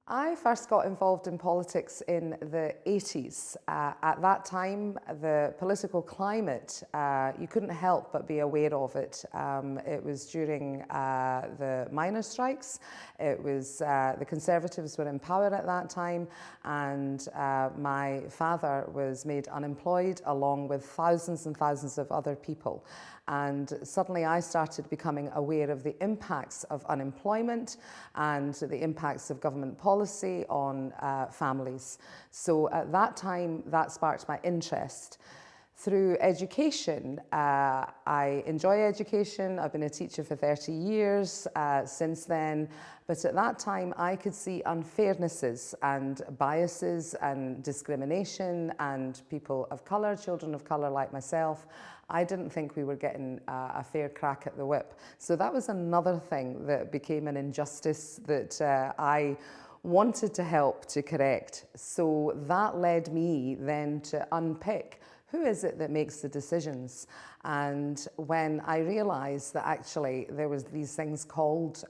I first got involved in politics in the 80s. At that time, the political climate, you couldn't help but be aware of it. It was during the miners' strikes. It was the Conservatives were in power at that time, and my father was made unemployed along with thousands and thousands of other people. And suddenly I started becoming aware of the impacts of unemployment and the impacts of government policy on families. So at that time, that sparked my interest. Through education, I enjoy education. I've been a teacher for 30 years since then. But at that time, I could see unfairnesses and biases and discrimination, and people of colour, children of colour like myself, I didn't think we were getting a fair crack at the whip. So that was another thing that became an injustice that I wanted to help to correct. So that led me then to unpick who is it that makes the decisions? And when I realised that actually there was these things called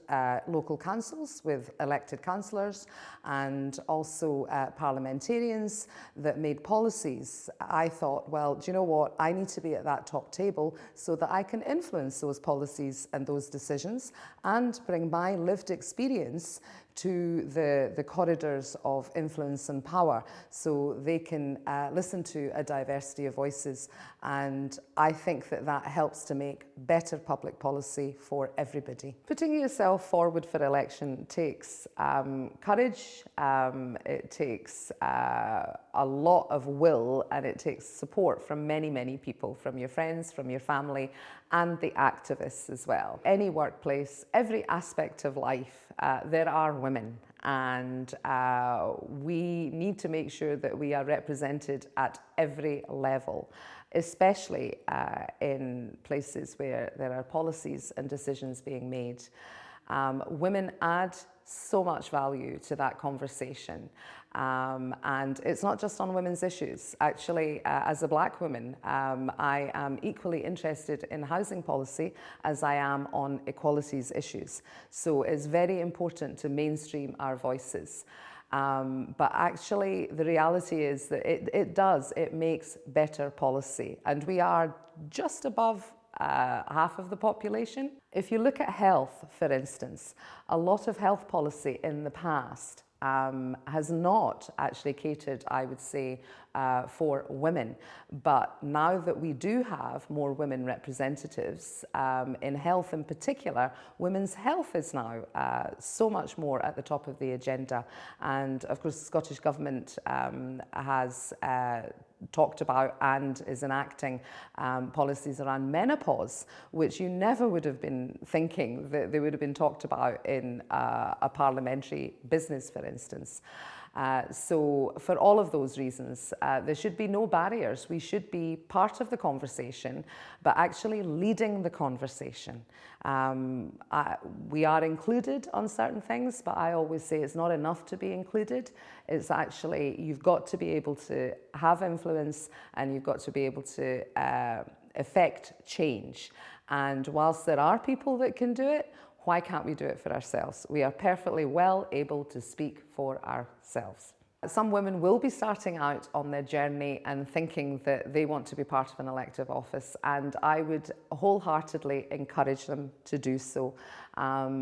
local councils with elected councillors and also parliamentarians that made policies, I thought, well, do you know what? I need to be at that top table so that I can influence those policies and those decisions and bring my lived experience to the corridors of influence and power so they can listen to a diversity of voices. And I think that that helps to make better public policy for everybody. Putting yourself forward for election takes courage, it takes a lot of will, and it takes support from many, many people, from your friends, from your family, and the activists as well. Any workplace, every aspect of life, there are women, and we need to make sure that we are represented at every level, especially in places where there are policies and decisions being made. Women add so much value to that conversation. And it's not just on women's issues. Actually, as a black woman, I am equally interested in housing policy as I am on equalities issues. So it's very important to mainstream our voices. But actually, the reality is that it makes better policy. And we are just above half of the population. If you look at health, for instance, a lot of health policy in the past has not actually catered, I would say, for women. But now that we do have more women representatives in health in particular, women's health is now so much more at the top of the agenda. And of course, the Scottish Government has talked about and is enacting policies around menopause, which you never would have been thinking that they would have been talked about in a parliamentary business, for instance. So for all of those reasons, there should be no barriers. We should be part of the conversation, but actually leading the conversation. We are included on certain things, but I always say it's not enough to be included. It's actually, you've got to be able to have influence, and you've got to be able to effect change. And whilst there are people that can do it, why can't we do it for ourselves? We are perfectly well able to speak for ourselves. Some women will be starting out on their journey and thinking that they want to be part of an elective office, and I would wholeheartedly encourage them to do so.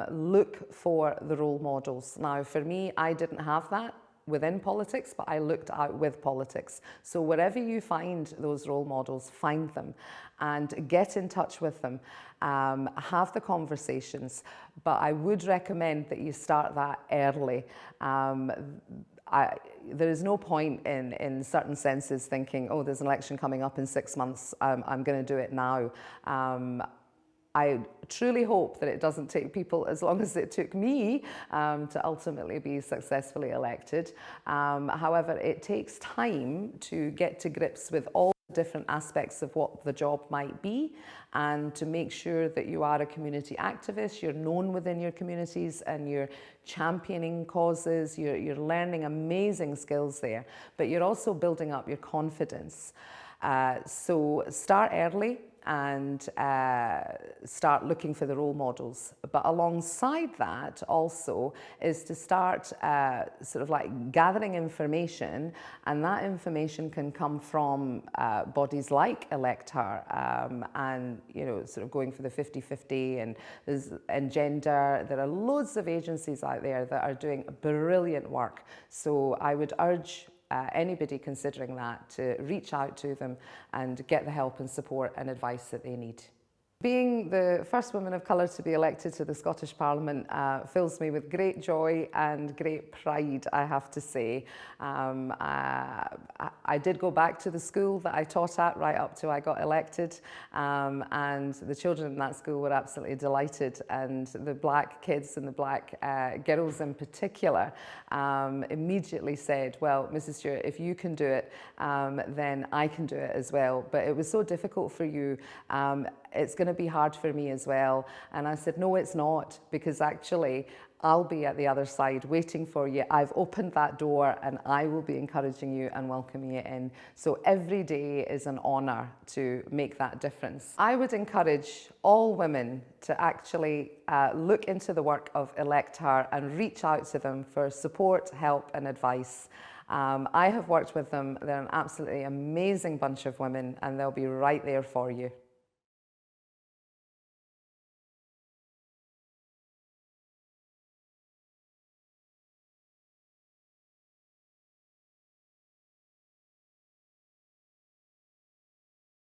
Look for the role models. Now, for me, I didn't have that within politics, but I looked out with politics. So wherever you find those role models, find them and get in touch with them. Have the conversations, but I would recommend that you start that early. There is no point in certain senses thinking, oh, there's an election coming up in 6 months, I'm going to do it now. I truly hope that it doesn't take people as long as it took me to ultimately be successfully elected. However, it takes time to get to grips with all different aspects of what the job might be, and to make sure that you are a community activist, you're known within your communities, and you're championing causes, you're learning amazing skills there, but you're also building up your confidence. So start early, and start looking for the role models. But alongside that also is to start sort of like gathering information, and that information can come from bodies like Elect Her, and sort of going for the 50-50 and gender. There are loads of agencies out there that are doing brilliant work. So I would urge anybody considering that to reach out to them and get the help and support and advice that they need. Being the first woman of colour to be elected to the Scottish Parliament fills me with great joy and great pride, I have to say. I did go back to the school that I taught at right up to I got elected, and the children in that school were absolutely delighted, and the black kids and the black girls in particular immediately said, well, Mrs. Stewart, if you can do it, then I can do it as well. But it was so difficult for you. It's going to be hard for me as well. And I said, no, it's not, because actually I'll be at the other side waiting for you. I've opened that door and I will be encouraging you and welcoming you in. So every day is an honour to make that difference. I would encourage all women to actually look into the work of Elect Her and reach out to them for support, help and advice. I have worked with them. They're an absolutely amazing bunch of women, and they'll be right there for you.